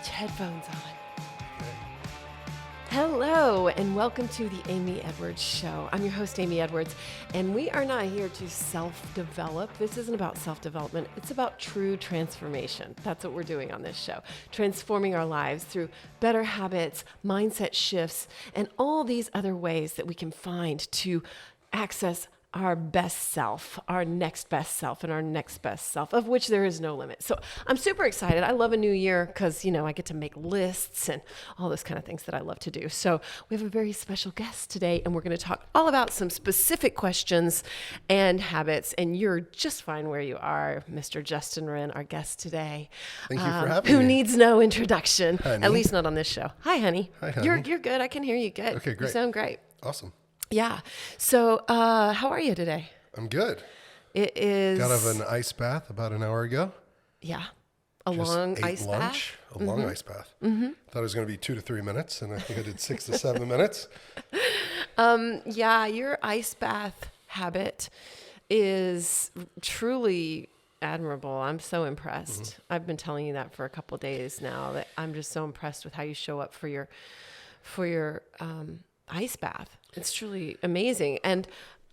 Headphones on. Hello, and welcome to the Amy Edwards Show. I'm your host, Amy Edwards, and we are not here to self-develop. This isn't about self-development. It's about true transformation. That's what we're doing on this show, transforming our lives through better habits, mindset shifts, and all these other ways that we can find to access our best self, our next best self, and our next best self, of which there is no limit. So I'm super excited. I love a new year because, I get to make lists and all those kind of things that I love to do. So we have a very special guest today, and we're going to talk all about some specific questions and habits. And you're just fine where you are, Mr. Justin Wren, our guest today. Thank you for having me. Who needs no introduction, Honey. At least not on this show. Hi, honey. Hi, honey. You're good. I can hear you good. Okay, great. You sound great. Awesome. Yeah. So how are you today? I'm good. It is... Got out of an ice bath about an hour ago. Yeah. A Just long ate ice lunch, bath? A long ice bath. Mm-hmm. Thought it was going to be 2 to 3 minutes, and I think I did 6 to 7 minutes. Yeah, your ice bath habit is truly admirable. I'm so impressed. Mm-hmm. I've been telling you that for a couple of days now, that I'm just so impressed with how you show up for your ice bath. It's truly amazing. And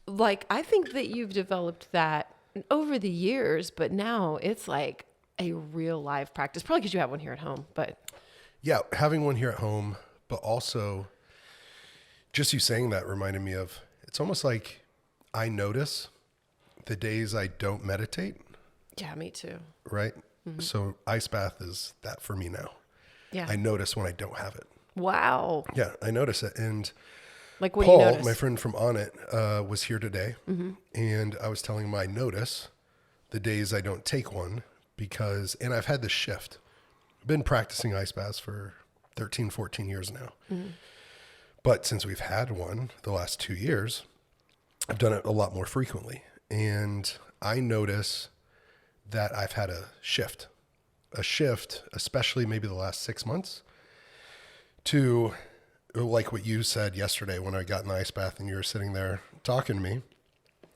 I think that you've developed that over the years, but now it's like a real live practice, probably because you have one here at home, but. Yeah, having one here at home, but also just you saying that reminded me of, it's almost like I notice the days I don't meditate. Yeah, me too. Right? Mm-hmm. So ice bath is that for me now. Yeah. I notice when I don't have it. Wow. Yeah, I notice it. And what do you Paul, notice? my friend from On It, was here today, and I was telling him I notice the days I don't take one and I've had this shift. I've been practicing ice baths for 13, 14 years now. Mm-hmm. But since we've had one the last 2 years, I've done it a lot more frequently. And I notice that I've had a shift, especially maybe the last 6 months, to like what you said yesterday when I got in the ice bath and you were sitting there talking to me,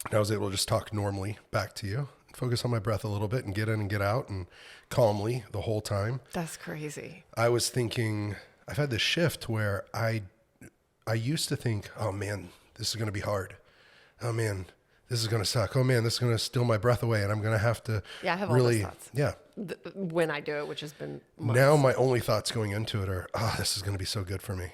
and I was able to just talk normally back to you, focus on my breath a little bit and get in and get out and calmly the whole time. That's crazy. I was thinking, I've had this shift where I used to think, oh man, this is going to be hard. Oh man, this is going to suck. Oh man, this is going to steal my breath away and I'm going to have to I have really, all those thoughts. Yeah. When I do it, which has been months. Now my only thoughts going into it are, oh, this is going to be so good for me.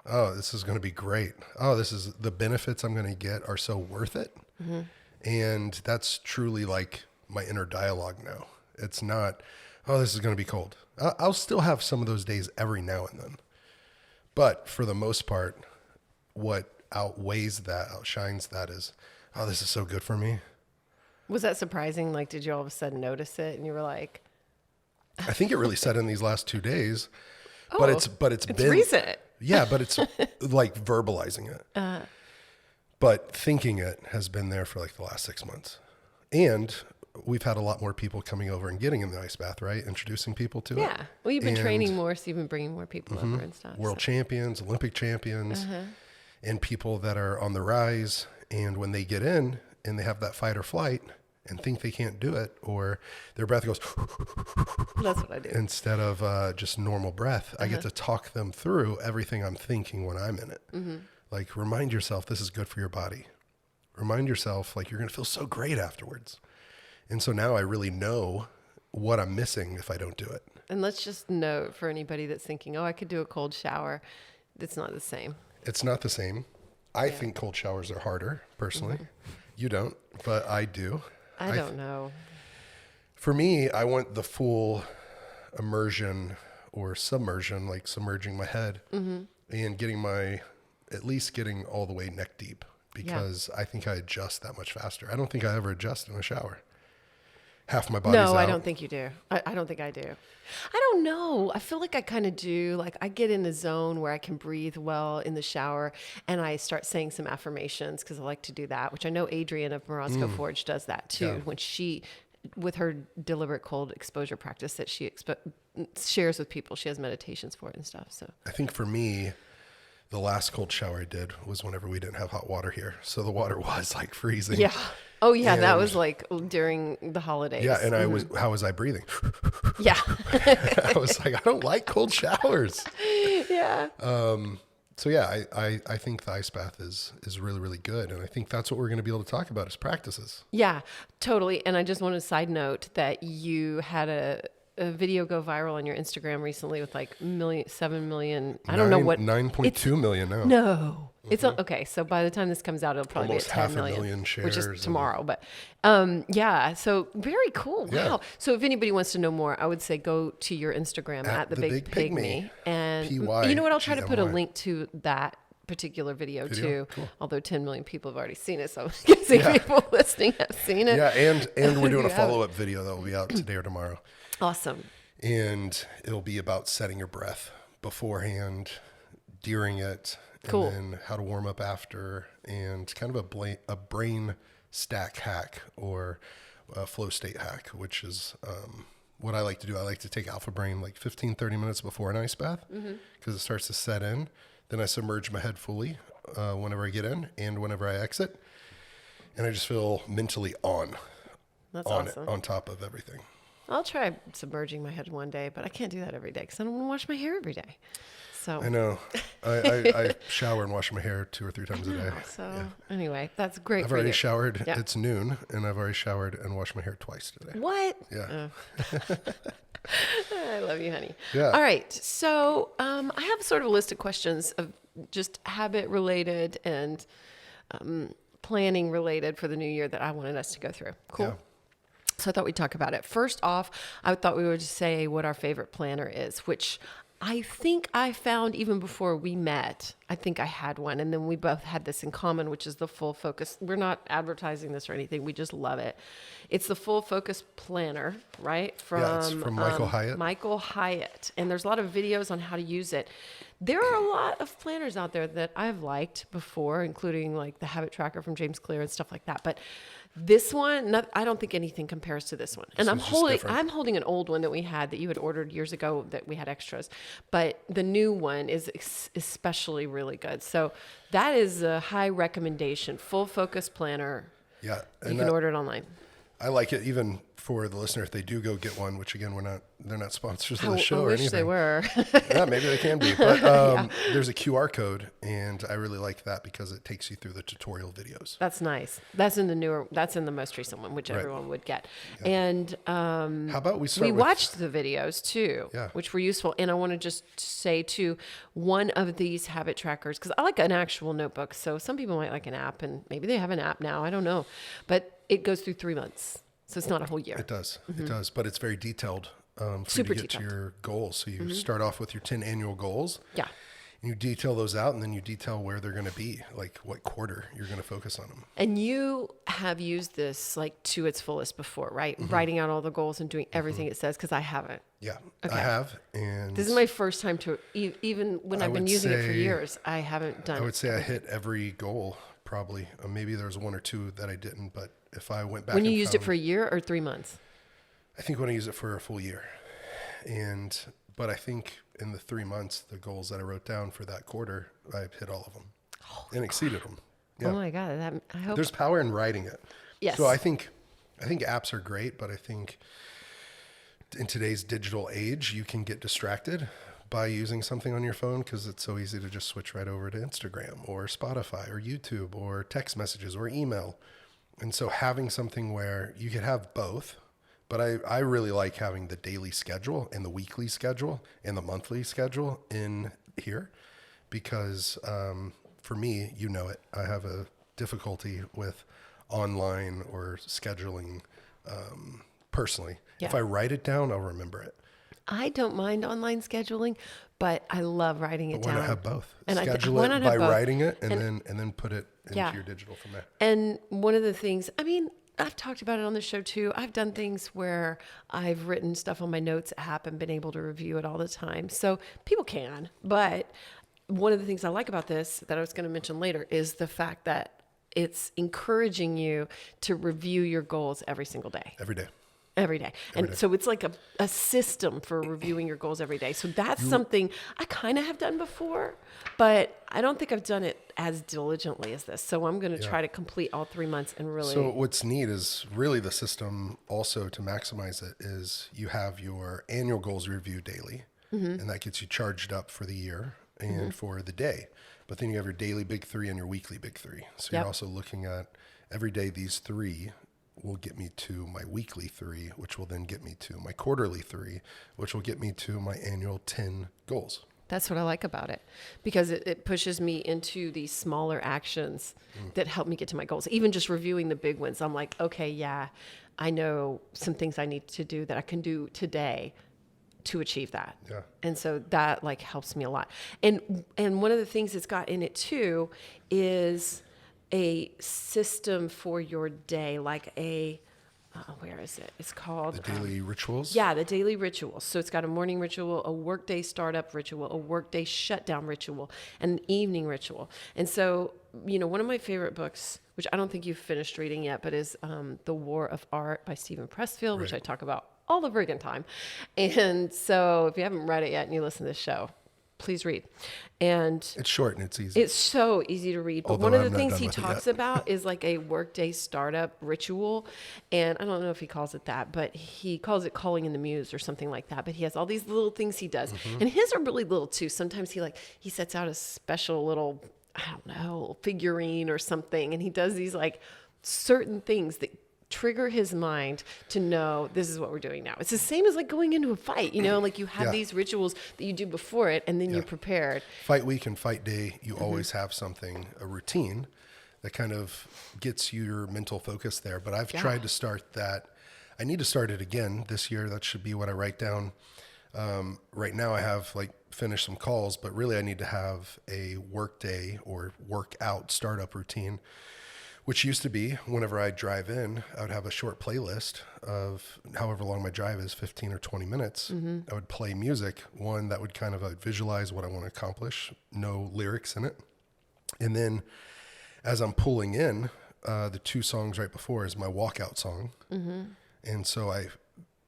Oh, this is going to be great. Oh, the benefits I'm going to get are so worth it. Mm-hmm. And that's truly like my inner dialogue now. It's not, oh, this is going to be cold. I'll still have some of those days every now and then. But for the most part, what outshines that is, oh, this is so good for me. Was that surprising? Did you all of a sudden notice it and you were like... I think it really set in these last 2 days. But it's been recent. Yeah, but it's like verbalizing it. But thinking it has been there for the last 6 months. And we've had a lot more people coming over and getting in the ice bath, right? Introducing people to it. Yeah. Well, you've been training more, so you've been bringing more people over and stuff. World champions, Olympic champions, and people that are on the rise. And when they get in and they have that fight or flight and think they can't do it, or their breath goes... That's what I do. Instead of just normal breath, I get to talk them through everything I'm thinking when I'm in it. Mm-hmm. Remind yourself this is good for your body. Remind yourself you're going to feel so great afterwards. And so now I really know what I'm missing if I don't do it. And let's just note for anybody that's thinking, oh, I could do a cold shower. It's not the same. It's not the same. I think cold showers are harder, personally. Mm-hmm. You don't, but I do. I don't know. For me, I want the full immersion or submersion, submerging my head and at least getting all the way neck deep, because I think I adjust that much faster. I don't think I ever adjust in a shower. Half my body's out. No, I don't think you do. I don't think I do. I don't know. I feel like I kind of do. I get in a zone where I can breathe well in the shower, and I start saying some affirmations because I like to do that, which I know Adrienne of Morosco Forge does that too. When she, with her deliberate cold exposure practice that she shares with people, she has meditations for it and stuff. So I think for me, the last cold shower I did was whenever we didn't have hot water here. So the water was freezing. Yeah. Oh yeah, that And- was like during the holidays. Yeah, and how was I breathing? Yeah. I was like, I don't like cold showers. Yeah. So yeah, I think the ice bath is really, really good. And I think that's what we're going to be able to talk about is practices. Yeah, totally. And I just want to side note that you had a video go viral on your Instagram recently with like 7 million. I don't know what. 9.2 million now. No. It's okay. So by the time this comes out, it'll probably Almost be at 10 half a million, million which shares is tomorrow. But yeah, so very cool. Yeah. Wow. So if anybody wants to know more, I would say go to your Instagram at the Big Pygmy. And you know what? I'll try to put a link to that particular video too. Cool. Although 10 million people have already seen it. So I'm guessing people listening have seen it. Yeah, and we're doing a You haven't. follow-up video that will be out today or tomorrow. Awesome. And it'll be about setting your breath beforehand, during it, Cool. and then how to warm up after, and kind of a brain stack hack or a flow state hack, which is what I like to do. I like to take Alpha Brain like 15, 30 minutes before an ice bath because it starts to set in. Then I submerge my head fully whenever I get in and whenever I exit. And I just feel mentally on Awesome. on top of everything. I'll try submerging my head one day, but I can't do that every day because I don't want to wash my hair every day. So I know. I shower and wash my hair 2 or 3 times a day. So anyway, that's great. I've for already you. showered. Yeah. It's noon, and I've already showered and washed my hair twice today. What? Yeah. I love you, honey. Yeah. All right. So I have sort of a list of questions of just habit related and planning related for the new year that I wanted us to go through. Cool. Yeah. So I thought we'd talk about it. First off, I thought we would just say what our favorite planner is, which I think I found even before we met. I think I had one. And then we both had this in common, which is the Full Focus. We're not advertising this or anything. We just love it. It's the Full Focus Planner, right? It's from Michael Hyatt. Michael Hyatt. And there's a lot of videos on how to use it. There are a lot of planners out there that I've liked before, including like the Habit Tracker from James Clear and stuff like that. But this one, I don't think anything compares to this one. And I'm holding an old one that we had that you had ordered years ago that we had extras. But the new one is especially really good. So that is a high recommendation. Full Focus Planner. Yeah. You can order it online. I like it even for the listener if they do go get one, which again, they're not sponsors of the show I or wish anything. they were. Yeah, maybe they can be. But there's a QR code, and I really like that because it takes you through the tutorial videos. That's nice. That's in the most recent one, which everyone would get. Yeah. And how about we watched the videos too, Yeah. which were useful. And I want to just say too, one of these habit trackers, because I like an actual notebook. So some people might like an app, and maybe they have an app now. I don't know, but it goes through 3 months. So it's not a whole year. It does. It does. But it's very detailed for Super you to get detailed. to your goals. So you start off with your 10 annual goals. Yeah. And you detail those out, and then you detail where they're going to be, like what quarter you're going to focus on them. And you have used this like to its fullest before, right? Writing out all the goals and doing everything it says, because I haven't. Yeah, Okay. I have. And This is my first time to, even when I've been using it for years, I haven't done it. I would say I hit every goal probably. Maybe there's 1 or 2 that I didn't, but if I went back When you and used it found- for a year or 3 months? I think when I use it for a full year. But I think in the 3 months, the goals that I wrote down for that quarter, I've hit all of them and exceeded them. Yeah. Oh my God. I hope. There's power in writing it. Yes. So I think apps are great, but I think in today's digital age, you can get distracted by using something on your phone because it's so easy to just switch right over to Instagram or Spotify or YouTube or text messages or email. And so having something where you could have both, but I really like having the daily schedule and the weekly schedule and the monthly schedule in here because for me, you know it, I have a difficulty with online or scheduling personally. Yeah. If I write it down, I'll remember it. I don't mind online scheduling, but I love writing it But why down. not have both? And Schedule why it not by have both? writing it and then put it into Yeah. your digital from there. And one of the things, I mean, I've talked about it on the show too. I've done things where I've written stuff on my notes app and been able to review it all the time. So people can, but one of the things I like about this that I was going to mention later is the fact that it's encouraging you to review your goals every single day. Every day. Every day. And so it's like a system for reviewing your goals every day. So that's something I kind of have done before, but I don't think I've done it as diligently as this. So I'm going to try to complete all 3 months and really. So what's neat is really the system also to maximize it is you have your annual goals review daily, and that gets you charged up for the year and for the day. But then you have your daily big three and your weekly big three. So you're also looking at every day these three will get me to my weekly three, which will then get me to my quarterly three, which will get me to my annual 10 goals. That's what I like about it, because it pushes me into these smaller actions that help me get to my goals. Even just reviewing the big ones, I'm like, okay, yeah, I know some things I need to do that I can do today to achieve that. Yeah. And so that like helps me a lot. And one of the things it's got in it too is a system for your day, like where is it? It's called The daily rituals. Yeah, the daily rituals. So it's got a morning ritual, a workday startup ritual, a workday shutdown ritual, and an evening ritual. And so, one of my favorite books, which I don't think you've finished reading yet, but is The War of Art by Stephen Pressfield, which I talk about all the friggin' time. And so if you haven't read it yet and you listen to this show, please read. And it's short and it's easy. It's so easy to read. But Although one of I'm the not things done he with it talks yet. about is like a workday startup ritual. And I don't know if he calls it that, but he calls it calling in the muse or something like that. But he has all these little things he does. And his are really little too. Sometimes he sets out a special little, I don't know, figurine or something. And he does these like certain things that trigger his mind to know this is what we're doing now. It's the same as like going into a fight, like you have these rituals that you do before it and then you're prepared. Fight week and fight day, you always have something, a routine that kind of gets your mental focus there. But I've tried to start that. I need to start it again this year. That should be what I write down. Right now I have finished some calls, but really I need to have a work day or workout startup routine, which used to be whenever I drive in, I would have a short playlist of however long my drive is, 15 or 20 minutes. I would play music, one that would kind of visualize what I want to accomplish, no lyrics in it. And then as I'm pulling in, the two songs right before is my walkout song. And so I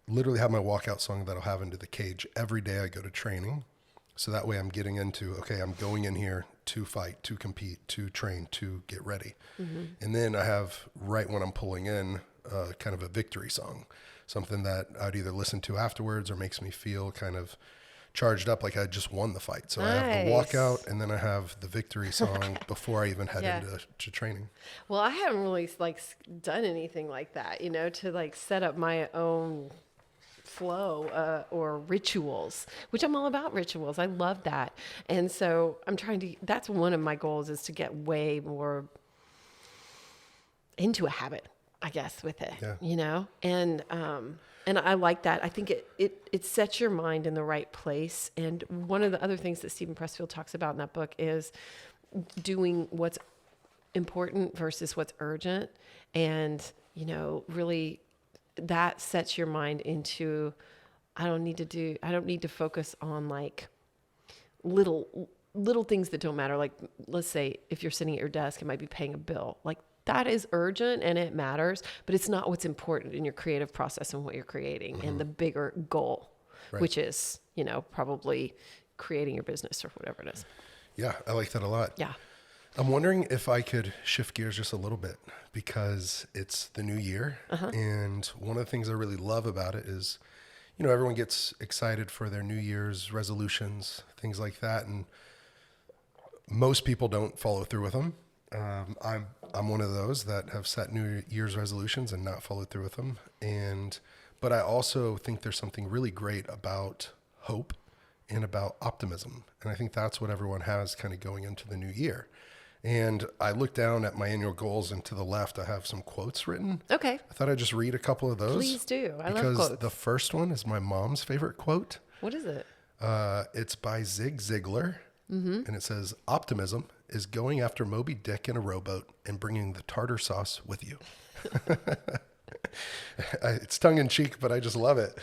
literally have my walkout song that I'll have into the cage every day I go to training. So that way I'm getting into, okay, I'm going in here to fight, to compete, to train, to get ready. And then I have, right when I'm pulling in, kind of a victory song, something that I'd either listen to afterwards or makes me feel kind of charged up like I just won the fight. So I have the walkout and then I have the victory song before I even head into training. Well, I haven't really done anything like that, to set up my own flow or rituals, which I'm all about rituals. I love that. And so that's one of my goals, is to get way more into a habit, I guess, with it, and I like that. I think it sets your mind in the right place. And one of the other things that Stephen Pressfield talks about in that book is doing what's important versus what's urgent. And, really that sets your mind into, I don't need to focus on little things that don't matter. Like, let's say if you're sitting at your desk, it might be paying a bill. Like, that is urgent and it matters, but it's not what's important in your creative process and what you're creating and the bigger goal, which is, probably creating your business or whatever it is. Yeah, I like that a lot. Yeah. I'm wondering if I could shift gears just a little bit, because it's the new year. And one of the things I really love about it is, everyone gets excited for their New Year's resolutions, things like that. And most people don't follow through with them. I'm one of those that have set New Year's resolutions and not followed through with them. But I also think there's something really great about hope and about optimism. And I think that's what everyone has kind of going into the new year. And I look down at my annual goals, and to the left, I have some quotes written. Okay. I thought I'd just read a couple of those. Please do. I love because quotes. The first one is my mom's favorite quote. What is it? It's by Zig Ziglar. And it says, "Optimism is going after Moby Dick in a rowboat and bringing the tartar sauce with you." It's tongue in cheek, but I just love it.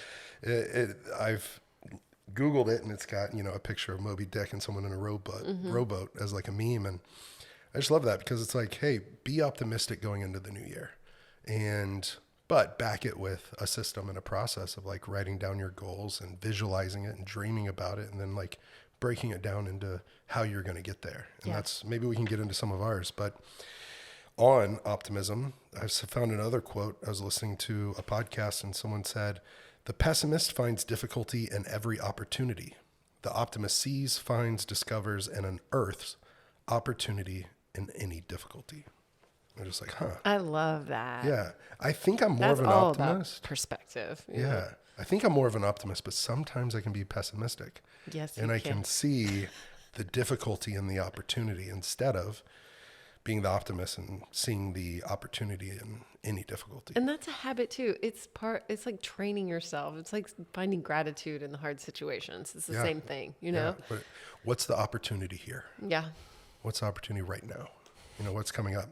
I've Googled it, and it's got, a picture of Moby Dick and someone in a rowboat as like a meme. And I just love that, because it's like, hey, be optimistic going into the new year. but back it with a system and a process of like writing down your goals and visualizing it and dreaming about it, and then like breaking it down into how you're going to get there. And that's, maybe we can get into some of ours, but on optimism, I found another quote. I was listening to a podcast and someone said, "The pessimist finds difficulty in every opportunity. The optimist sees, finds, discovers, and unearths opportunity in any difficulty." I'm just like, I love that. Yeah. I think I'm more That's of an all optimist. about perspective. Yeah. I think I'm more of an optimist, but sometimes I can be pessimistic. Yes, and I can see the difficulty in the opportunity instead of being the optimist and seeing the opportunity in any difficulty. And that's a habit too. It's like training yourself. It's like finding gratitude in the hard situations. It's the same thing, you know? Yeah. But what's the opportunity here? Yeah. What's the opportunity right now? You know, what's coming up?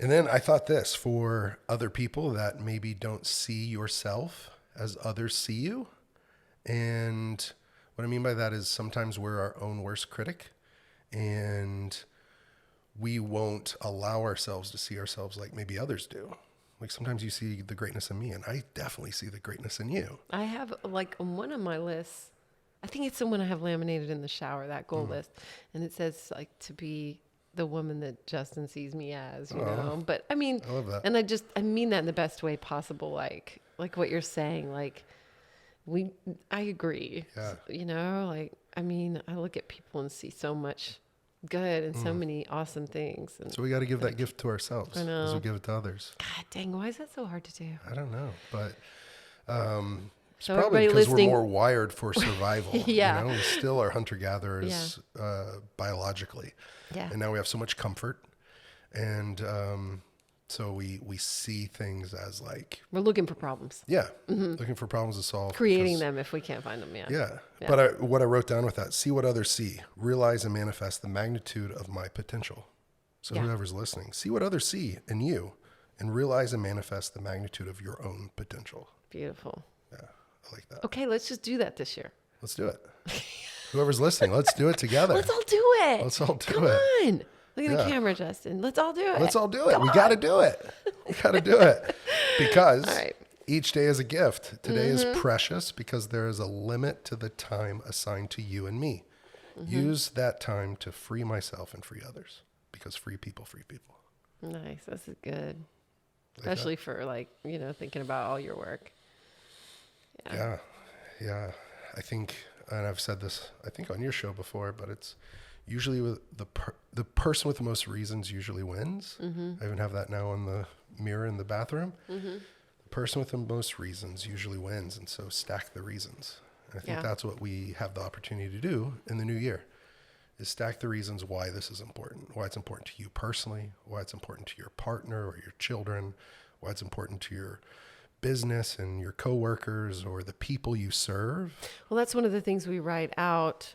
And then I thought this, for other people that maybe don't see yourself as others see you. And what I mean by that is sometimes we're our own worst critic, and we won't allow ourselves to see ourselves like maybe others do. Like sometimes you see the greatness in me, and I definitely see the greatness in you. I have like on one of my lists, I think it's the one I have laminated in the shower, that goal list. And it says like to be the woman that Justin sees me as, you know. But I mean, I love that. and I mean that in the best way possible. Like what you're saying, like I agree. Yeah. You know, like, I mean, I look at people and see so much good and so many awesome things. And So we got to give that gift to ourselves as we give it to others. God dang, why is that so hard to do? I don't know, but it's So probably everybody because listening- we're more wired for survival. Yeah. You know, we still are hunter-gatherers biologically. Yeah. And now we have so much comfort. And so we see things as like, We're looking for problems, looking for problems to solve. creating because- them if we can't find them. Yeah. But what I wrote down with that, see what others see, realize and manifest the magnitude of my potential. So whoever's listening, see what others see in you and realize and manifest the magnitude of your own potential. Beautiful. Yeah. I like that. Okay, let's just do that this year. Let's do it. Whoever's listening, let's do it together. Let's all do it. Let's all do Come it. on. Look at the camera, Justin. Let's all do it. Let's all do it. We got to do it. We got to do it because All right. each day is a gift. Today is precious because there is a limit to the time assigned to you and me. Use that time to free myself and free others, because free people free people. Nice. This is good. Especially for like, you know, thinking about all your work. Yeah. Yeah. I think, and I've said this, I think on your show before, but it's usually with the person with the most reasons usually wins. I even have that now on the mirror in the bathroom. The person with the most reasons usually wins. And so stack the reasons. And I think that's what we have the opportunity to do in the new year, is stack the reasons why this is important, why it's important to you personally, why it's important to your partner or your children, why it's important to your business and your coworkers or the people you serve. Well, that's one of the things we write out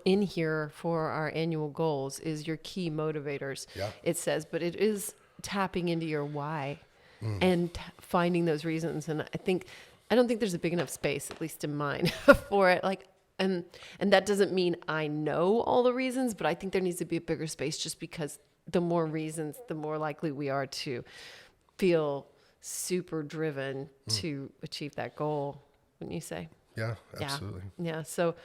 in here for our annual goals is your key motivators. Yeah. It says, but it is tapping into your why and finding those reasons. And I don't think there's a big enough space, at least in mine, for it. Like, and that doesn't mean I know all the reasons, but I think there needs to be a bigger space, just because the more reasons, the more likely we are to feel super driven to achieve that goal, wouldn't you say? Yeah, absolutely. Yeah. So,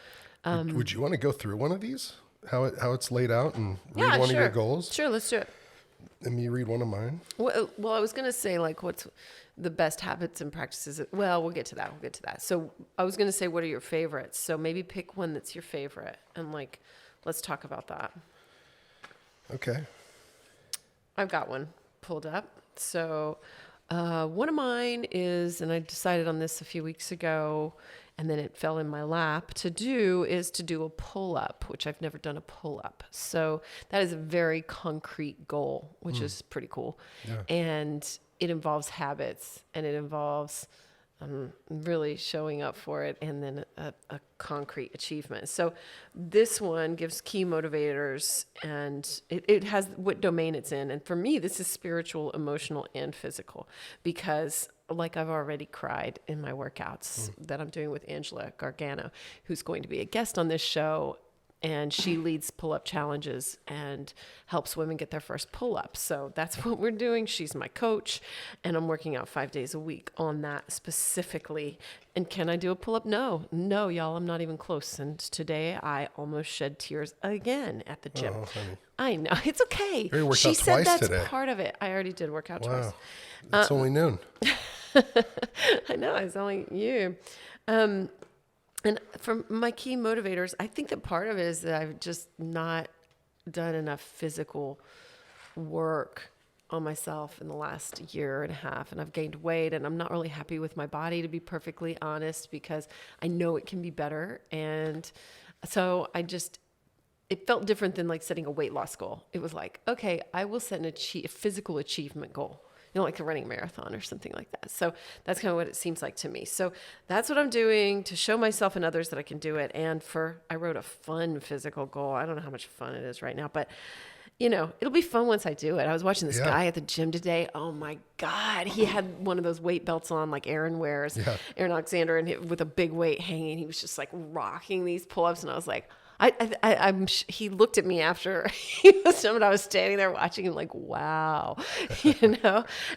Would you want to go through one of these? How it's laid out and read yeah, one sure. of your goals? Sure, let's do it. And me read one of mine? Well, I was going to say, like, what's the best habits and practices? Well, we'll get to that. So I was going to say, what are your favorites? So maybe pick one that's your favorite, and like, let's talk about that. Okay. I've got one pulled up. So one of mine is, and I decided on this a few weeks ago, and then it fell in my lap to do a pull-up, which I've never done a pull-up. So that is a very concrete goal, which is pretty cool. Yeah. And it involves habits, and it involves really showing up for it, and then a concrete achievement. So this one gives key motivators, and it has what domain it's in. And for me, this is spiritual, emotional, and physical, because like I've already cried in my workouts that I'm doing with Angela Gargano, who's going to be a guest on this show. and she leads pull-up challenges and helps women get their first pull-up. So that's what we're doing. She's my coach, and I'm working out 5 days a week on that specifically. And can I do a pull-up? No, y'all, I'm not even close. And today I almost shed tears again at the gym. Oh, honey. I know, it's okay. You worked She out said twice that's today. part of it. I already did work out twice. Wow. It's only noon. I know, it's only you. And for my key motivators, I think that part of it is that I've just not done enough physical work on myself in the last year and a half, and I've gained weight, and I'm not really happy with my body, to be perfectly honest, because I know it can be better. And so it felt different than like setting a weight loss goal. It was like, okay, I will set a physical achievement goal, like running a marathon or something like that. So that's kind of what it seems like to me. So that's what I'm doing to show myself and others that I can do it. And I wrote a fun physical goal. I don't know how much fun it is right now, but it'll be fun once I do it. I was watching this guy at the gym today. Oh my God. He had one of those weight belts on like Aaron wears, Aaron Alexander, and with a big weight hanging. He was just like rocking these pull-ups. And I was like, he looked at me after he was done, and I was standing there watching him like, wow,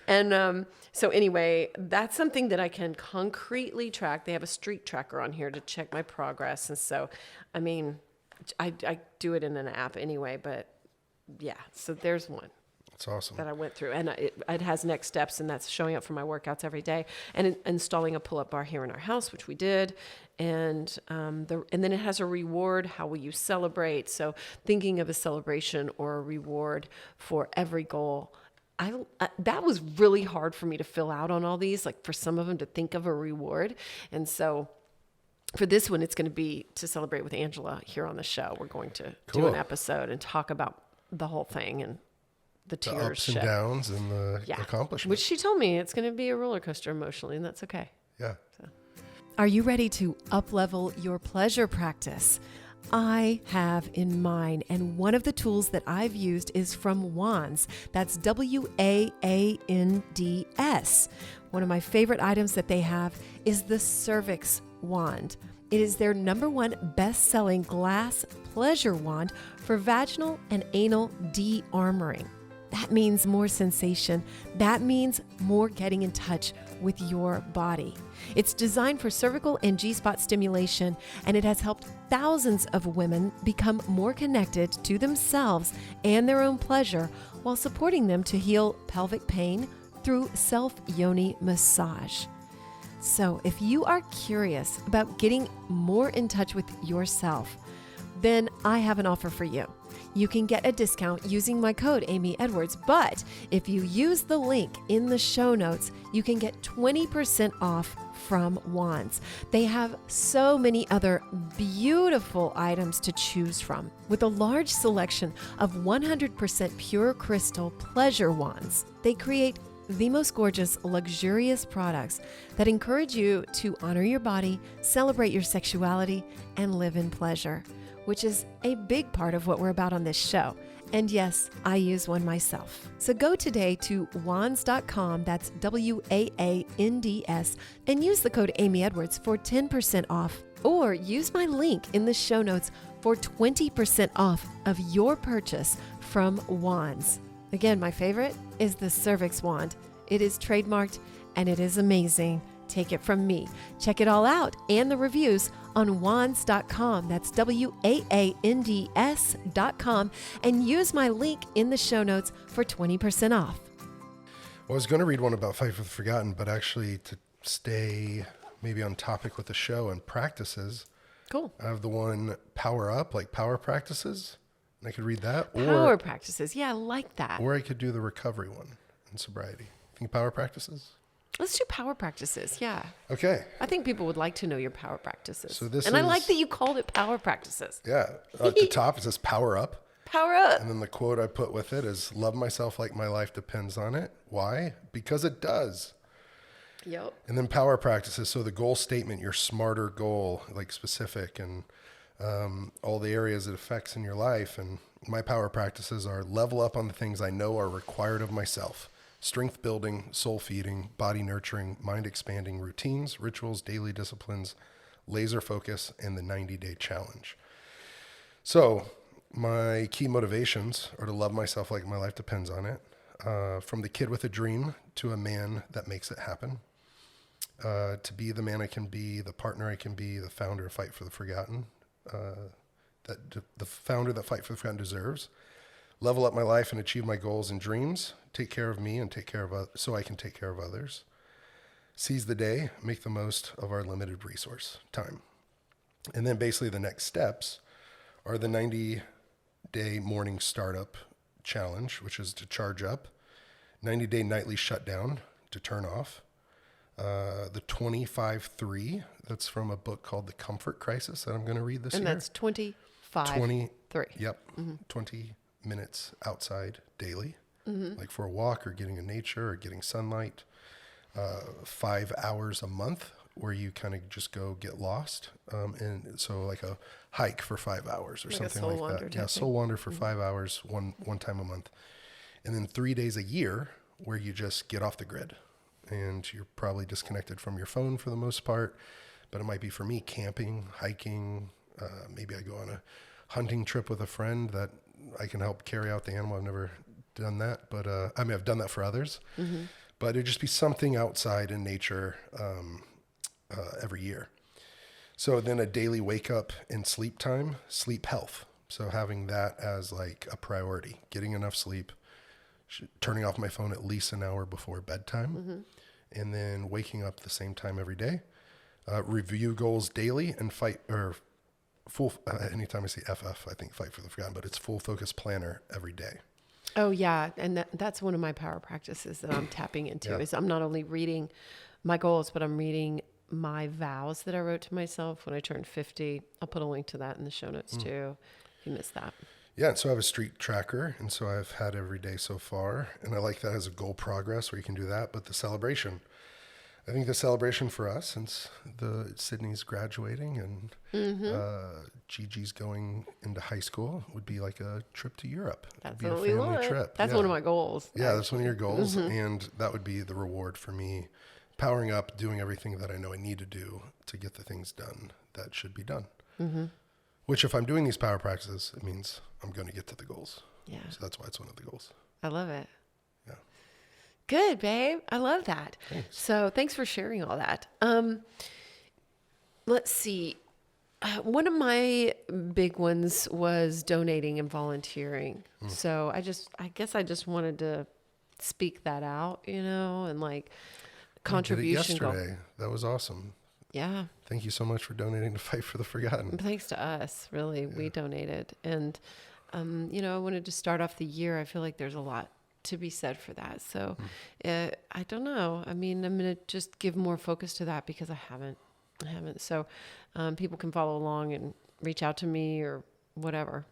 And so anyway, that's something that I can concretely track. They have a streak tracker on here to check my progress. And so, I mean, I do it in an app anyway, but yeah, so there's one. That's awesome. That I went through, and it has next steps, and that's showing up for my workouts every day, and installing a pull-up bar here in our house, which we did, and then it has a reward. How will you celebrate? So thinking of a celebration or a reward for every goal. That was really hard for me to fill out on all these, like for some of them to think of a reward, and so. For this one, it's going to be to celebrate with Angela here on the show. We're going to do an episode and talk about the whole thing and the tears, ups and downs, and the accomplishments. Which she told me it's going to be a roller coaster emotionally, and that's okay. Yeah. So. Are you ready to up-level your pleasure practice? I have in mind, and one of the tools that I've used is from Wands. That's WAANDS. One of my favorite items that they have is the cervix wand. It is their #1 best-selling glass pleasure wand for vaginal and anal de-armoring. That means more sensation. That means more getting in touch with your body. It's designed for cervical and G-spot stimulation, and it has helped thousands of women become more connected to themselves and their own pleasure while supporting them to heal pelvic pain through self-yoni massage. So if you are curious about getting more in touch with yourself, then I have an offer for you. You can get a discount using my code Amy Edwards, but if you use the link in the show notes, you can get 20% off from Wands. They have so many other beautiful items to choose from, with a large selection of 100% pure crystal pleasure wands. They create the most gorgeous, luxurious products that encourage you to honor your body, celebrate your sexuality, and live in pleasure, which is a big part of what we're about on this show. And yes, I use one myself. So go today to wands.com, that's WAANDS, and use the code Amy Edwards for 10% off, or use my link in the show notes for 20% off of your purchase from Wands. Again, my favorite is the cervix wand. It is trademarked and it is amazing. Take it from me. Check it all out and the reviews on wands.com. That's WAANDS.com, and use my link in the show notes for 20% off. Well, I was going to read one about Fight for the Forgotten, but actually to stay maybe on topic with the show and practices. Cool. I have the one Power Up, like power practices. I could read that. Power practices. Yeah, I like that. Or I could do the recovery one in sobriety. Think power practices? Let's do power practices. Yeah. Okay. I think people would like to know your power practices. So this I like that you called it power practices. Yeah. At the top, it says power up. Power up. And then the quote I put with it is, love myself like my life depends on it. Why? Because it does. Yep. And then power practices. So the goal statement, your smarter goal, like specific, and all the areas it affects in your life. And my power practices are level up on the things I know are required of myself. Strength building, soul feeding, body nurturing, mind expanding routines, rituals, daily disciplines, laser focus, and the 90-day challenge. So my key motivations are to love myself like my life depends on it. From the kid with a dream to a man that makes it happen. To be the man I can be, the partner I can be, the founder of Fight for the Forgotten, the founder that Fight for the Forgotten deserves. Level up my life and achieve my goals and dreams. Take care of me and so I can take care of others. Seize the day, make the most of our limited resource, time. And then basically the next steps are the 90-day morning startup challenge, which is to charge up, 90-day nightly shutdown to turn off, the 25-3, that's from a book called The Comfort Crisis that I'm going to read this year. And that's 25-3. Yep, 20 minutes outside daily, like for a walk or getting in nature or getting sunlight. 5 hours a month where you kind of just go get lost. And so like a hike for 5 hours or like something like that. Yeah, soul wander for 5 hours, one time a month. And then 3 days a year where you just get off the grid and you're probably disconnected from your phone for the most part. But it might be for me camping, hiking. Maybe I go on a hunting trip with a friend that I can help carry out the animal. I've never done that, but I've done that for others. But it'd just be something outside in nature every year. So then a daily wake up and sleep time, sleep health. So having that as like a priority, getting enough sleep, turning off my phone at least an hour before bedtime, and then waking up the same time every day. Review goals daily and anytime I see FF, I think Fight for the Forgotten, but it's full focus planner every day. Oh yeah. And that's one of my power practices that I'm tapping into is I'm not only reading my goals, but I'm reading my vows that I wrote to myself when I turned 50. I'll put a link to that in the show notes too, if you missed that. Yeah. So I have a streak tracker. And so I've had every day so far. And I like that as a goal progress where you can do that. But the celebration, I think the celebration for us, since Sydney's graduating and Gigi's going into high school, would be like a trip to Europe. That's what we want. Trip. That's one of my goals. Yeah, that's one of your goals. And that would be the reward for me, powering up, doing everything that I know I need to do to get the things done that should be done. Which if I'm doing these power practices, it means I'm going to get to the goals. Yeah. So that's why it's one of the goals. I love it. Yeah. Good, babe. I love that. Thanks. So thanks for sharing all that. Let's see. One of my big ones was donating and volunteering. So I guess I just wanted to speak that out, and like contribution. You did it yesterday. That was awesome. Yeah. Thank you so much for donating to Fight for the Forgotten. Thanks to us, really. Yeah. We donated. And, I wanted to start off the year. I feel like there's a lot to be said for that. So I don't know. I mean, I'm going to just give more focus to that because I haven't. So people can follow along and reach out to me or whatever.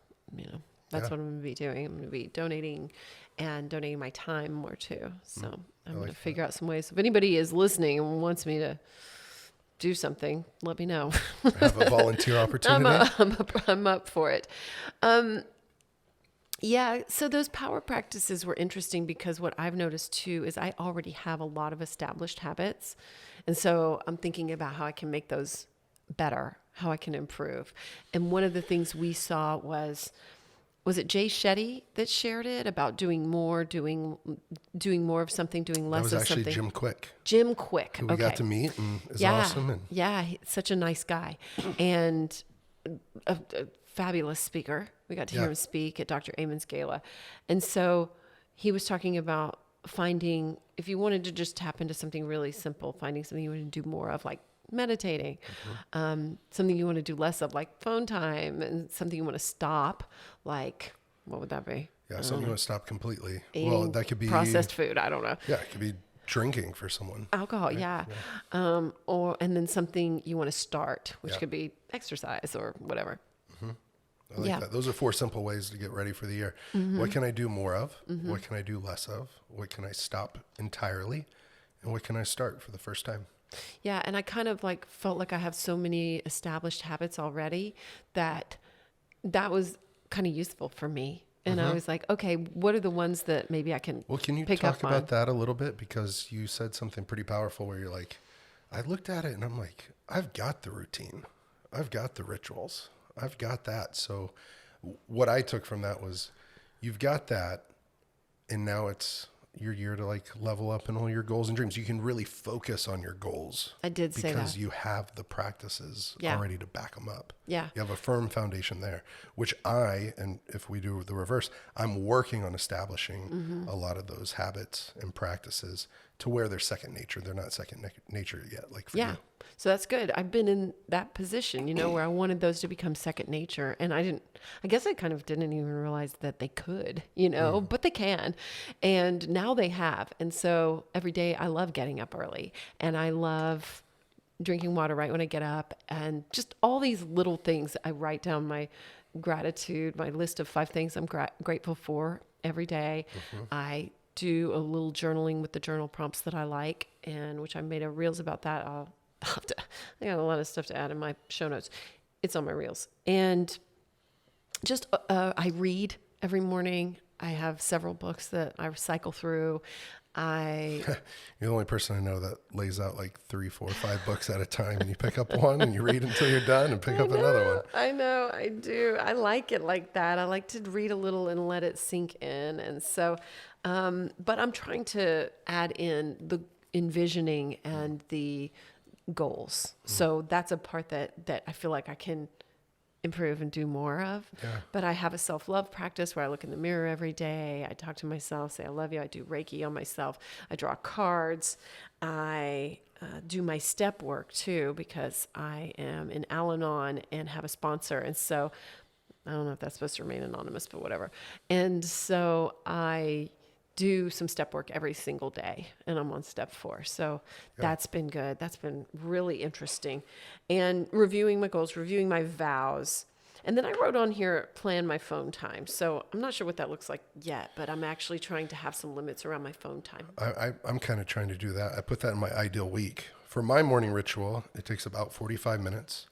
That's what I'm going to be doing. I'm going to be donating my time more too. So I'm going to figure out some ways. If anybody is listening and wants me to do something, let me know. Have a volunteer opportunity. I'm up for it. Yeah, so those power practices were interesting because what I've noticed too is I already have a lot of established habits. And so I'm thinking about how I can make those better, how I can improve. And one of the things we saw was it Jay Shetty that shared it about doing more of something, doing less of something? That was actually Jim Quick. Jim Quick. Who we got to meet and is awesome. He's such a nice guy and a fabulous speaker. We got to hear him speak at Dr. Amon's gala. And so he was talking about finding, if you wanted to just tap into something really simple, finding something you want to do more of, like meditating, something you want to do less of, like phone time, and something you want to stop, like, what would that be? Yeah, something you want to stop completely. Well, that could be processed food. I don't know. Yeah, it could be drinking for someone. Alcohol, right? Yeah. And then something you want to start, which could be exercise or whatever. I like that. Those are 4 simple ways to get ready for the year. What can I do more of? What can I do less of? What can I stop entirely? And what can I start for the first time? Yeah. And I kind of like felt like I have so many established habits already that was kind of useful for me. And I was like, okay, what are the ones that maybe I can Well, can you talk about that a little bit? Because you said something pretty powerful where you're like, I looked at it and I'm like, I've got the routine. I've got the rituals. I've got that. So what I took from that was you've got that, and now it's your year to like level up in all your goals and dreams. You can really focus on your goals. I did say that. Because you have the practices already to back them up. Yeah. You have a firm foundation there, which and if we do the reverse, I'm working on establishing a lot of those habits and practices to where they're second nature. They're not second nature yet, like for you. So that's good. I've been in that position, where I wanted those to become second nature. And I guess I kind of didn't even realize that they could, but they can. And now they have. And so every day I love getting up early, and I love drinking water right when I get up, and just all these little things. I write down my gratitude, my list of 5 things I'm grateful for every day. I do a little journaling with the journal prompts that I like, and which I made a reels about that. I got a lot of stuff to add in my show notes. It's on my reels. And just, I read every morning. I have several books that I cycle through. You're the only person I know that lays out like 3, 4, 5 books at a time, and you pick up one and you read until you're done and pick up another one. I know, I do. I like it like that. I like to read a little and let it sink in. And so, but I'm trying to add in the envisioning and the goals. So that's a part that I feel like I can improve and do more of. Yeah. But I have a self-love practice where I look in the mirror every day. I talk to myself, say, I love you. I do Reiki on myself. I draw cards. I do my step work too, because I am in Al-Anon and have a sponsor. And so I don't know if that's supposed to remain anonymous, but whatever. And so I do some step work every single day, and I'm on step 4. So that's been good. That's been really interesting. And reviewing my goals, reviewing my vows. And then I wrote on here, plan my phone time. So I'm not sure what that looks like yet, but I'm actually trying to have some limits around my phone time. I'm kind of trying to do that. I put that in my ideal week. For my morning ritual, it takes about 45 minutes,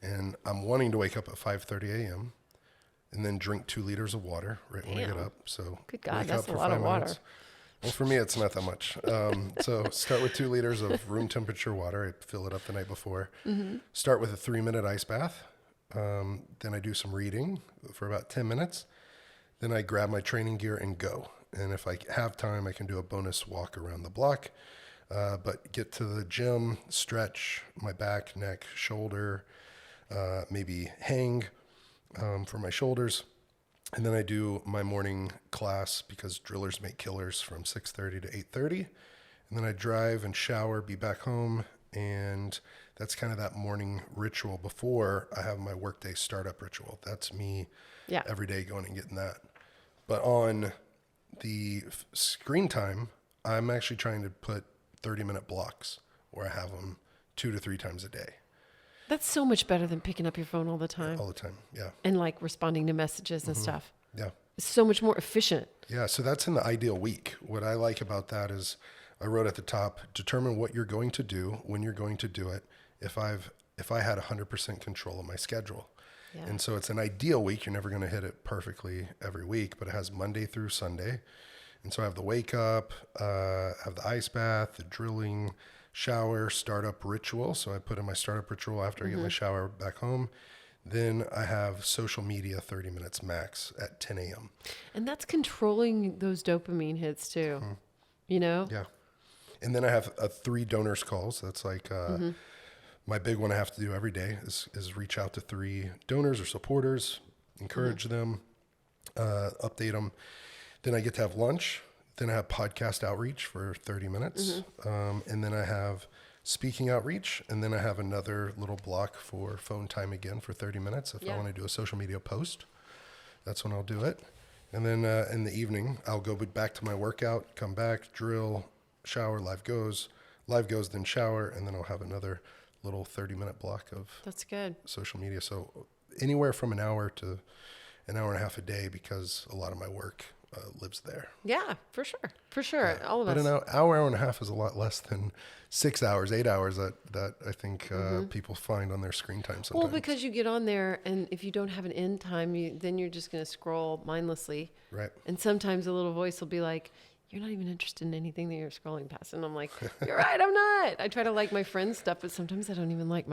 and I'm wanting to wake up at 5:30 a.m., and then drink 2 liters of water right when I get up. So good God, that's a lot of water. Well, for me, it's not that much. So start with 2 liters of room temperature water. I fill it up the night before. Start with a 3-minute ice bath. Then I do some reading for about 10 minutes. Then I grab my training gear and go. And if I have time, I can do a bonus walk around the block. But get to the gym, stretch my back, neck, shoulder, maybe hang for my shoulders. And then I do my morning class, because drillers make killers, from 6:30 to 8:30. And then I drive and shower, be back home. And that's kind of that morning ritual before I have my workday startup ritual. That's me every day going and getting that. But on the screen time, I'm actually trying to put 30-minute blocks where I have them 2 to 3 times a day. That's so much better than picking up your phone all the time. All the time, yeah. And like responding to messages and stuff. Yeah. It's so much more efficient. Yeah, so that's in the ideal week. What I like about that is I wrote at the top, determine what you're going to do, when you're going to do it, if I had 100% control of my schedule. Yeah. And so it's an ideal week. You're never going to hit it perfectly every week, but it has Monday through Sunday. And so I have the wake up, have the ice bath, the drilling, shower, startup ritual. So I put in my startup ritual after I get my shower back home. Then I have social media 30 minutes max at 10 a.m. And that's controlling those dopamine hits too, you know? Yeah. And then I have 3 donors calls. That's like my big one I have to do every day is reach out to 3 donors or supporters, encourage them, update them. Then I get to have lunch. Then I have podcast outreach for 30 minutes. And then I have speaking outreach. And then I have another little block for phone time again for 30 minutes. If I want to do a social media post, that's when I'll do it. And then in the evening, I'll go back to my workout, come back, drill, shower, live goes, then shower. And then I'll have another little 30-minute block of that's good social media. So anywhere from an hour to an hour and a half a day, because a lot of my work lives there. Yeah, for sure. For sure. Yeah. All of us. But an hour and a half is a lot less than 6 hours, 8 hours that I think people find on their screen time sometimes. Well, because you get on there, and if you don't have an end time, then you're just going to scroll mindlessly. Right. And sometimes a little voice will be like, you're not even interested in anything that you're scrolling past. And I'm like, you're right, I'm not. I try to like my friends' stuff, but sometimes I don't even like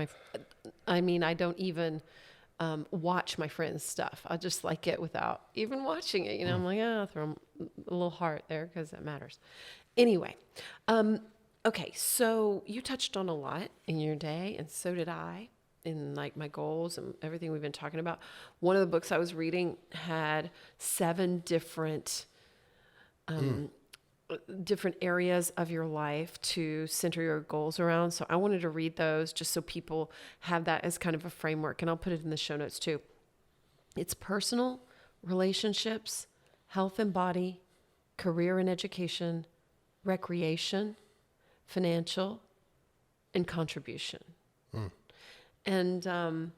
I don't even watch my friends' stuff. I just like it without even watching it. I'm like, I'll throw a little heart there because it matters. Anyway, okay, so you touched on a lot in your day, and so did I, in like my goals and everything we've been talking about. One of the books I was reading had 7 different areas of your life to center your goals around. So I wanted to read those just so people have that as kind of a framework, and I'll put it in the show notes too. It's personal, relationships, health and body, career and education, recreation, financial, and contribution. And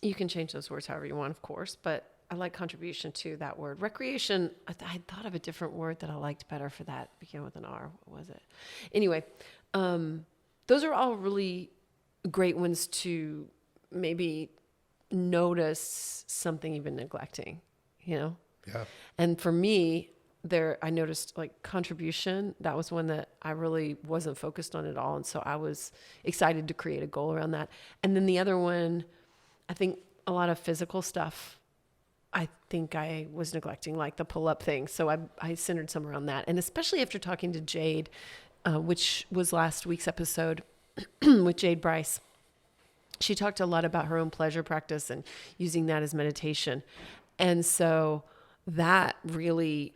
you can change those words however you want, of course, but I like contribution too, that word. Recreation, I thought of a different word that I liked better for that. It began with an R. What was it? Anyway, those are all really great ones to maybe notice something you've been neglecting, Yeah. And for me, I noticed like contribution. That was one that I really wasn't focused on at all. And so I was excited to create a goal around that. And then the other one, I think a lot of physical stuff, I think I was neglecting, like the pull-up thing. So I centered some around that. And especially after talking to Jade, which was last week's episode with Jade Bryce, she talked a lot about her own pleasure practice and using that as meditation. And so that really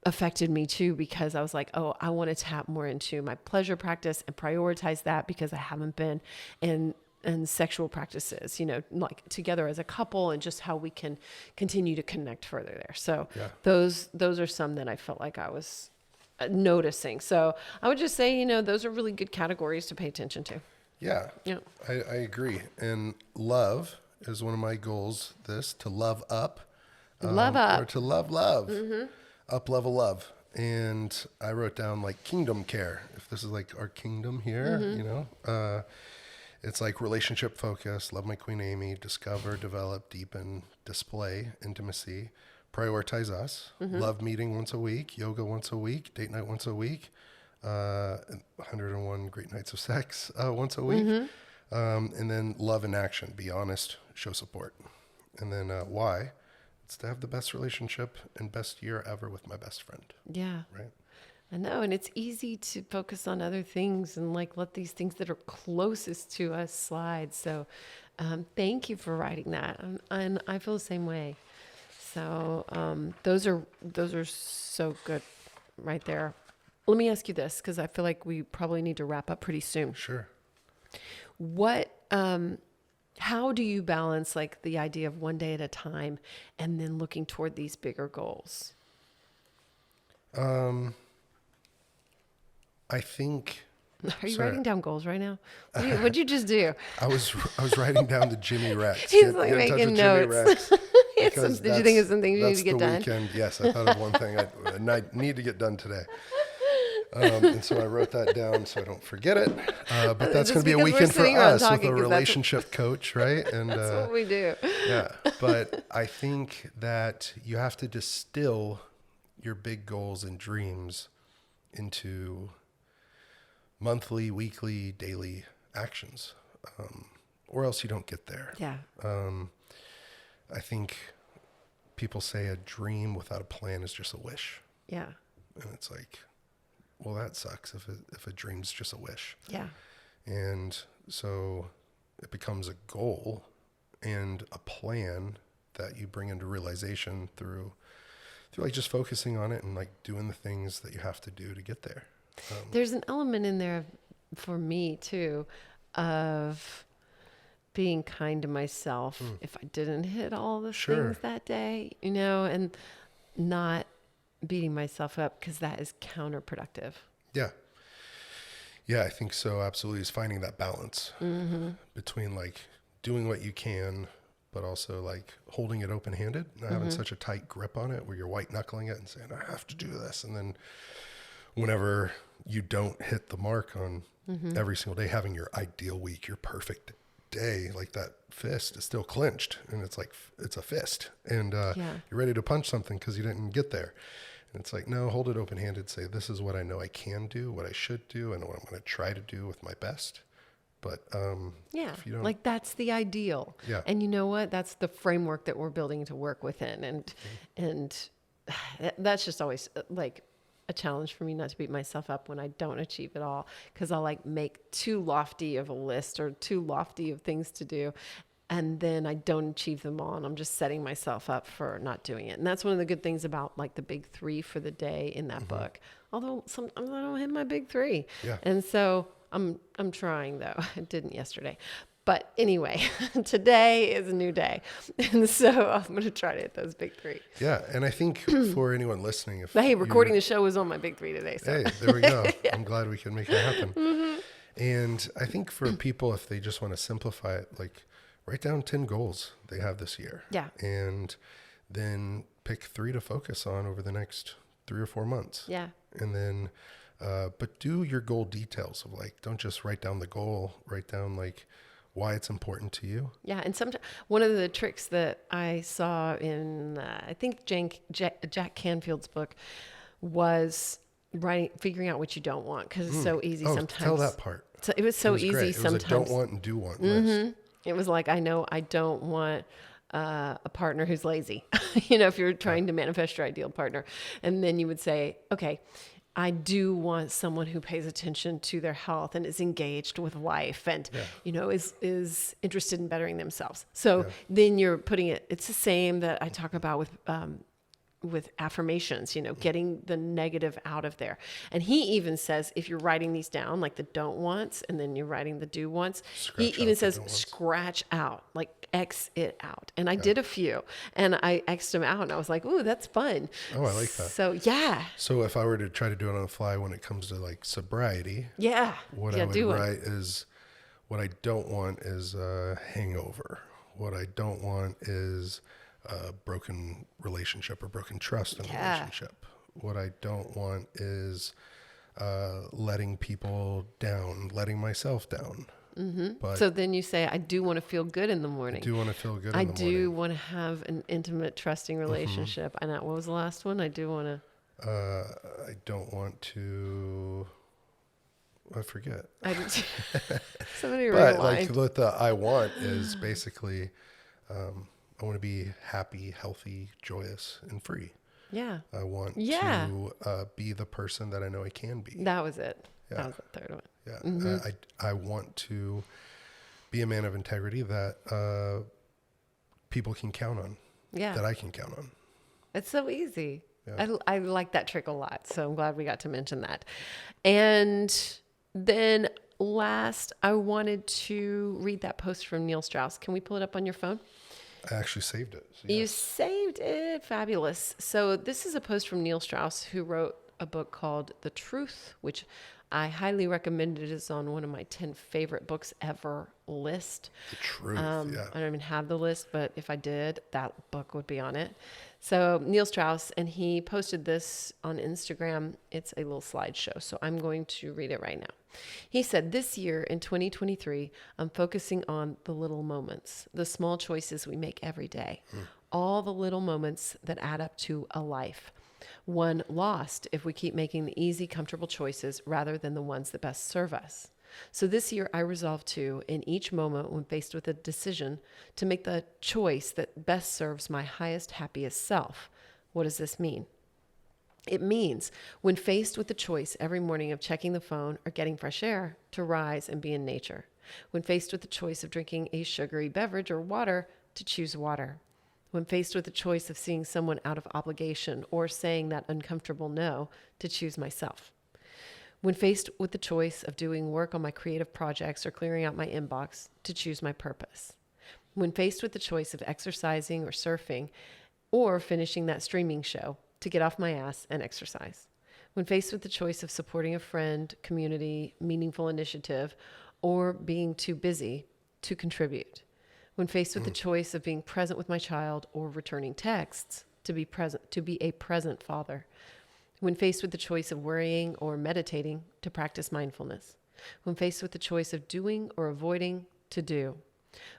affected me too, because I was like, oh, I want to tap more into my pleasure practice and prioritize that, because I haven't been. And sexual practices, like together as a couple, and just how we can continue to connect further there. So those are some that I felt like I was noticing. So I would just say, those are really good categories to pay attention to. Yeah. I agree. And love is one of my goals, to love up. Love up. Or to love. Up level love. And I wrote down like kingdom care. If this is like our kingdom here, it's like relationship focus, love my Queen Amy, discover, develop, deepen, display, intimacy, prioritize us, love meeting once a week, yoga once a week, date night once a week, 101 great nights of sex once a week, and then love in action, be honest, show support. And then why? It's to have the best relationship and best year ever with my best friend. Yeah. Right. I know, and it's easy to focus on other things and like let these things that are closest to us slide. So thank you for writing that. And I feel the same way. So those are so good right there. Let me ask you this, because I feel like we probably need to wrap up pretty soon. Sure. How do you balance like the idea of one day at a time and then looking toward these bigger goals? I think. Are you writing down goals right now? What'd you just do? I was writing down the Jimmy Rex. He's like making notes. Did you think of some things you need to get done? Weekend. Yes, I thought of one thing I need to get done today. And so I wrote that down so I don't forget it. But that's going to be a weekend for us with a relationship coach, right? And that's what we do. Yeah, but I think that you have to distill your big goals and dreams into monthly, weekly, daily actions, or else you don't get there. Yeah. I think people say a dream without a plan is just a wish. Yeah. And it's like, well, that sucks if a dream's just a wish. Yeah. And so it becomes a goal and a plan that you bring into realization through like just focusing on it and like doing the things that you have to do to get there. There's an element in there for me too of being kind to myself if I didn't hit all the things that day, and not beating myself up, because that is counterproductive. Yeah. Yeah, I think so. Absolutely. Is finding that balance between like doing what you can, but also like holding it open-handed, not having such a tight grip on it where you're white knuckling it and saying, I have to do this. And then whenever you don't hit the mark on every single day, having your ideal week, your perfect day, like that fist is still clenched and it's like, it's a fist and you're ready to punch something because you didn't get there. And it's like, no, hold it open-handed, say, this is what I know I can do, what I should do, and what I'm going to try to do with my best. But Yeah, if you don't, like that's the ideal. Yeah. And you know what? That's the framework that we're building to work within. And that's just always like a challenge for me not to beat myself up when I don't achieve it all, because I'll like make too lofty of a list or too lofty of things to do. And then I don't achieve them all, and I'm just setting myself up for not doing it. And that's one of the good things about like the big 3 for the day in that book. Although sometimes I don't hit my big 3. Yeah. And so I'm trying though. I didn't yesterday. But anyway, today is a new day. And so I'm going to try to hit those big 3. Yeah. And I think for anyone listening, if But hey, recording the show was on my big 3 today. So. Hey, there we go. I'm glad we can make that happen. And I think for people, if they just want to simplify it, like write down 10 goals they have this year. Yeah. And then pick 3 to focus on over the next 3 or 4 months. Yeah. And then, but do your goal details of like, don't just write down the goal, write down like why it's important to you. Yeah. And sometimes one of the tricks that I saw in, I think Jack Canfield's book was figuring out what you don't want. Cause it's so easy sometimes. Tell that part. So it was so easy great. sometimes. It was a don't want and do want list. It was like, I know I don't want a partner who's lazy, you know, if you're trying to manifest your ideal partner. And then you would say, okay, I do want someone who pays attention to their health and is engaged with life and, you know, is interested in bettering themselves. So then you're putting it's the same that I talk about with affirmations, you know, getting the negative out of there. And he even says, if you're writing these down, like the don't wants, and then you're writing the do wants, he even says, scratch out, like X it out. And I did a few and I X'd them out and I was like, ooh, that's fun. Oh, I like that. So yeah. So if I were to try to do it on the fly when it comes to like sobriety, what I would write is what I don't want is a hangover. What I don't want is a broken relationship or broken trust in a relationship. What I don't want is letting people down, letting myself down. But so then you say, I do want to feel good in the morning. I do want to feel good I in the morning. do want to have an intimate, trusting relationship. And what was the last one? I do want to... I don't want to... I forget. Somebody But rewind. like what the I want is basically... I want to be happy, healthy, joyous, and free. Yeah. I want to be the person that I know I can be. That was it. Yeah. That was the third one. Yeah. I want to be a man of integrity that people can count on. Yeah. That I can count on. It's so easy. Yeah. I like that trick a lot. So I'm glad we got to mention that. And then last, I wanted to read that post from Neil Strauss. Can we pull it up on your phone? I actually saved it. So You saved it. Fabulous. So this is a post from Neil Strauss, who wrote a book called The Truth, which I highly recommend. It is on one of my 10 favorite books ever list. The Truth, I don't even have the list, but if I did, that book would be on it. So Neil Strauss, and he posted this on Instagram. It's a little slideshow, so I'm going to read it right now. He said, this year in 2023, I'm focusing on the little moments, the small choices we make every day, all the little moments that add up to a life. One lost if we keep making the easy, comfortable choices rather than the ones that best serve us. So this year I resolved to, in each moment when faced with a decision, to make the choice that best serves my highest, happiest self. What does this mean? It means when faced with the choice every morning of checking the phone or getting fresh air, to rise and be in nature. When faced with the choice of drinking a sugary beverage or water, to choose water. When faced with the choice of seeing someone out of obligation or saying that uncomfortable no, to choose myself. When faced with the choice of doing work on my creative projects or clearing out my inbox, to choose my purpose. When faced with the choice of exercising or surfing or finishing that streaming show, to get off my ass and exercise. When faced with the choice of supporting a friend, community, meaningful initiative, or being too busy, to contribute. When faced with the choice of being present with my child or returning texts, to be present, to be a present father. When faced with the choice of worrying or meditating, to practice mindfulness. When faced with the choice of doing or avoiding, to do.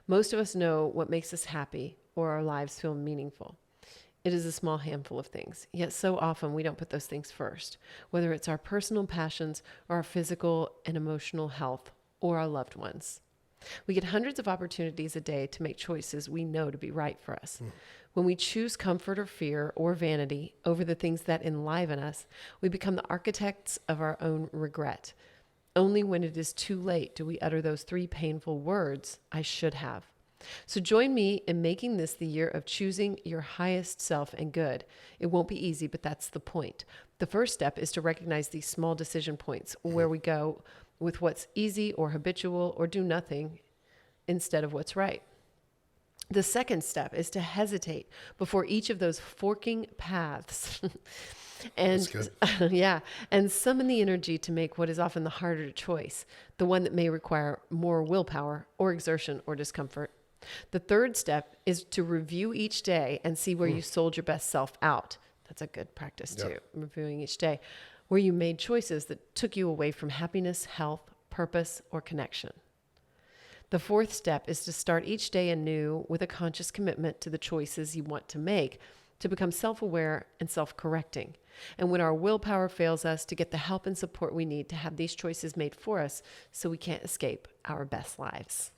Most of us know what makes us happy or our lives feel meaningful. It is a small handful of things, yet so often we don't put those things first, whether it's our personal passions or our physical and emotional health or our loved ones. We get hundreds of opportunities a day to make choices we know to be right for us. When we choose comfort or fear or vanity over the things that enliven us, we become the architects of our own regret. Only when it is too late do we utter those 3 painful words, I should have. So join me in making this the year of choosing your highest self and good. It won't be easy, but that's the point. The first step is to recognize these small decision points where we go with what's easy or habitual or do nothing instead of what's right. The second step is to hesitate before each of those forking paths and and summon the energy to make what is often the harder choice, the one that may require more willpower or exertion or discomfort. The third step is to review each day and see where you sold your best self out. That's a good practice too, reviewing each day, where you made choices that took you away from happiness, health, purpose, or connection. The fourth step is to start each day anew with a conscious commitment to the choices you want to make, to become self-aware and self-correcting. And when our willpower fails us, to get the help and support we need to have these choices made for us so we can't escape our best lives.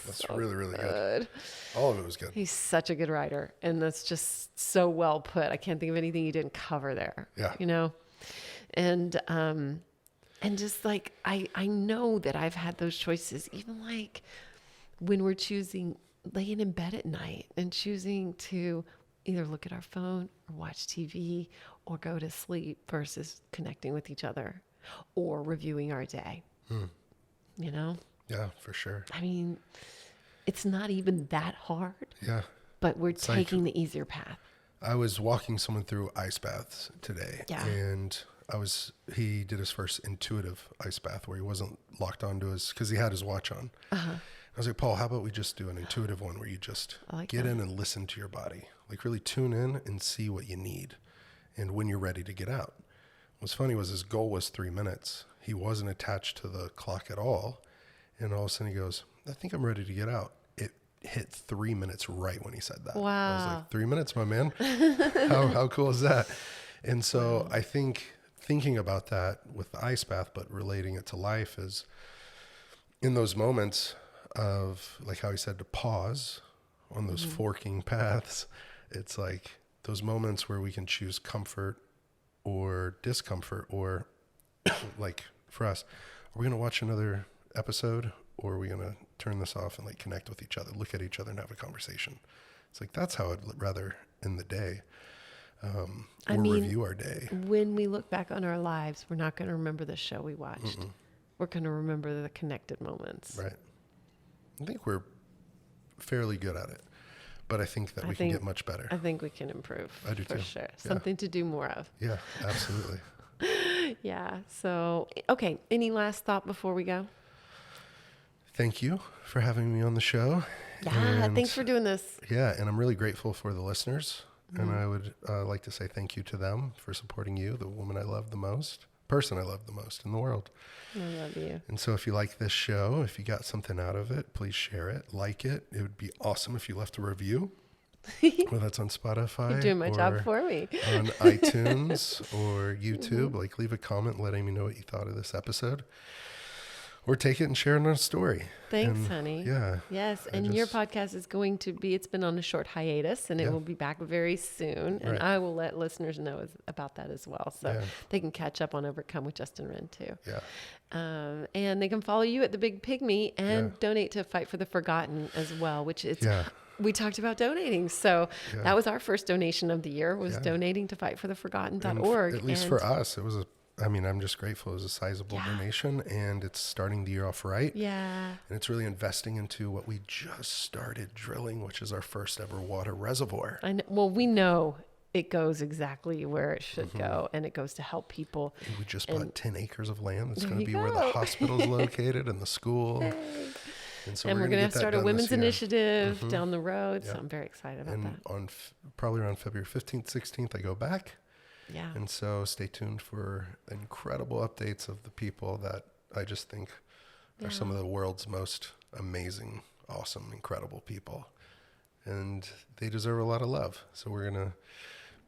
That's really, really good. All of it was good. He's such a good writer. And that's just so well put. I can't think of anything you didn't cover there. Yeah. You know? And just like, I know that I've had those choices, even like when we're choosing laying in bed at night and choosing to either look at our phone or watch TV or go to sleep versus connecting with each other or reviewing our day. You know? Yeah, for sure. I mean, it's not even that hard. Yeah. But we're taking the easier path. I was walking someone through ice baths today. Yeah. And he did his first intuitive ice bath where he wasn't locked onto because he had his watch on. I was like, Paul, how about we just do an intuitive one where you just get in and listen to your body, like really tune in and see what you need and when you're ready to get out. What's funny was his goal was 3 minutes. He wasn't attached to the clock at all. And all of a sudden he goes, I think I'm ready to get out. It hit 3 minutes right when he said that. Wow. I was like, 3 minutes, my man. How cool is that? And so I think thinking about that with the ice bath, but relating it to life is in those moments of, like how he said, to pause on those forking paths. It's like those moments where we can choose comfort or discomfort, or like for us, are we going to watch another episode or are we going to turn this off and like connect with each other, look at each other and have a conversation? It's like, that's how I'd rather end the day. Or review our day. When we look back on our lives, we're not going to remember the show we watched. We're going to remember the connected moments. Right. I think we're fairly good at it, but I think that we can get much better. I think we can improve. I do for too. sure. Something to do more of. Yeah, absolutely. Yeah. So, okay. Any last thought before we go? Thank you for having me on the show. Yeah. Thanks for doing this. Yeah. And I'm really grateful for the listeners. And I would like to say thank you to them for supporting you, the woman I love the most, person I love the most in the world. I love you. And so if you like this show, if you got something out of it, please share it, like it. It would be awesome if you left a review, whether that's on Spotify. You're doing my job for me. On iTunes or YouTube. Like, leave a comment letting me know what you thought of this episode. Or take it and share it on a story. Thanks, honey. Yeah. Yes. And your podcast is going to be, it's been on a short hiatus and it will be back very soon. And I will let listeners know about that as well. So they can catch up on Overcome with Justin Wren too. Yeah. And they can follow you at The Big Pygmy and donate to Fight for the Forgotten as well, which is, we talked about donating. So that was our first donation of the year, was donating to fightfortheforgotten.org. At least for us, it was I'm just grateful. It was a sizable donation, and it's starting the year off right. Yeah. And it's really investing into what we just started drilling, which is our first ever water reservoir. I know, well, we know it goes exactly where it should go, and it goes to help people. And we just bought 10 acres of land. That's going to be where the hospital's located and the school. And so we're going to start a women's initiative down the road. So I'm very excited about that. On probably around February 15th, 16th, I go back. Yeah. And so stay tuned for incredible updates of the people that I just think are some of the world's most amazing, awesome, incredible people. And they deserve a lot of love. So we're going to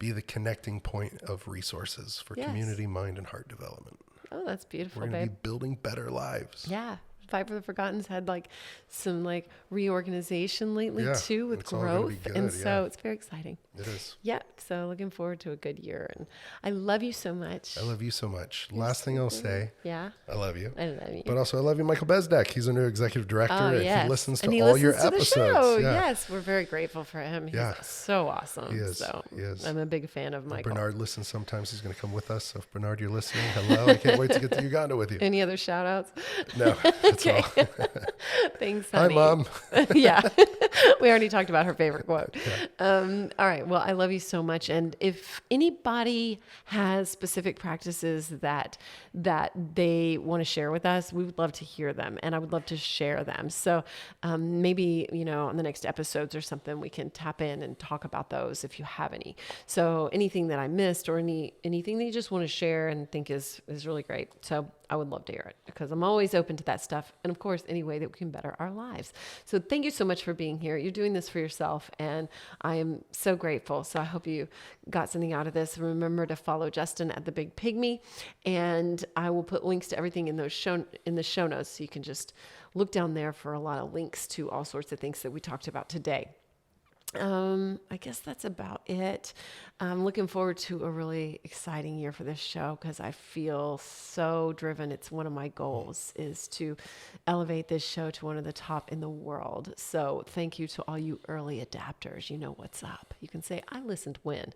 be the connecting point of resources for community, mind, and heart development. Oh, that's beautiful, We're going to be building better lives. Yeah. Fight for the Forgotten's had like some like reorganization lately Yeah, too with it's all gonna be growth. good, And so yeah. it's very exciting. It is. Yeah. So looking forward to a good year. And I love you so much. I love you so much. Last thing I'll say, Yeah. I love you. I love you. But also, I love you, Michael Bezdek. He's our new executive director. Oh, and yes. he listens to And he all your listens to the episodes. show. Yeah. Yes, we're very grateful for him. He's Yeah. so awesome. He is. So He is. I'm a big fan of Michael. Bernard listens sometimes. He's going to come with us. So if Bernard, you're listening, hello. I can't wait to get to Uganda with you. Any other shout outs? No, that's all. Thanks, Hi, honey. Mom. Yeah. We already talked about her favorite quote. All right. Well, I love you so much. And if anybody has specific practices that they want to share with us, we would love to hear them, and I would love to share them. So maybe, on the next episodes or something, we can tap in and talk about those if you have any. So anything that I missed or anything that you just want to share and think is really great. So I would love to hear it, because I'm always open to that stuff. And of course, any way that we can better our lives. So thank you so much for being here. You're doing this for yourself, and I am so grateful. So I hope you got something out of this. Remember to follow Justin at The Big Pygmy, and I will put links to everything in the show notes, so you can just look down there for a lot of links to all sorts of things that we talked about today. I guess that's about it. I'm looking forward to a really exciting year for this show, because I feel so driven. It's one of my goals is to elevate this show to one of the top in the world. So thank you to all you early adapters. You know what's up. You can say, I listened when.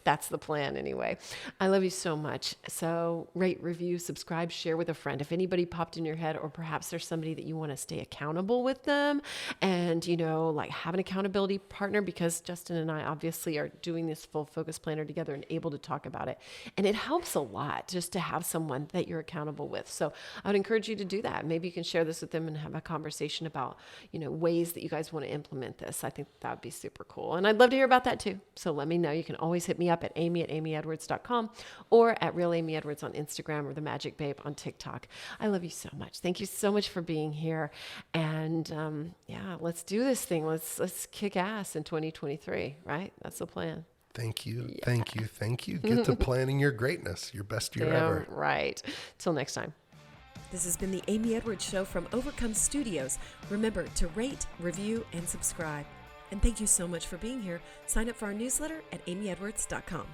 That's the plan anyway. I love you so much. So rate, review, subscribe, share with a friend. If anybody popped in your head, or perhaps there's somebody that you want to stay accountable with them and, like have an accountability partner, because Justin and I obviously are doing this full focus planner together and able to talk about it. And it helps a lot just to have someone that you're accountable with. So I would encourage you to do that. Maybe you can share this with them and have a conversation about, ways that you guys want to implement this. I think that would be super cool. And I'd love to hear about that too. So let me know. You can always hit me up at amy@amyedwards.com or at Real Amy Edwards on Instagram, or The Magic Babe on TikTok. I love you so much. Thank you so much for being here. And let's do this thing. Let's kick ass in 2023, right? That's the plan. Thank you. Yeah. Thank you. Thank you. Get to planning your greatness, your best year ever. Right. Till next time. This has been the Amy Edwards Show from Overcome Studios. Remember to rate, review, and subscribe. And thank you so much for being here. Sign up for our newsletter at amyedwards.com.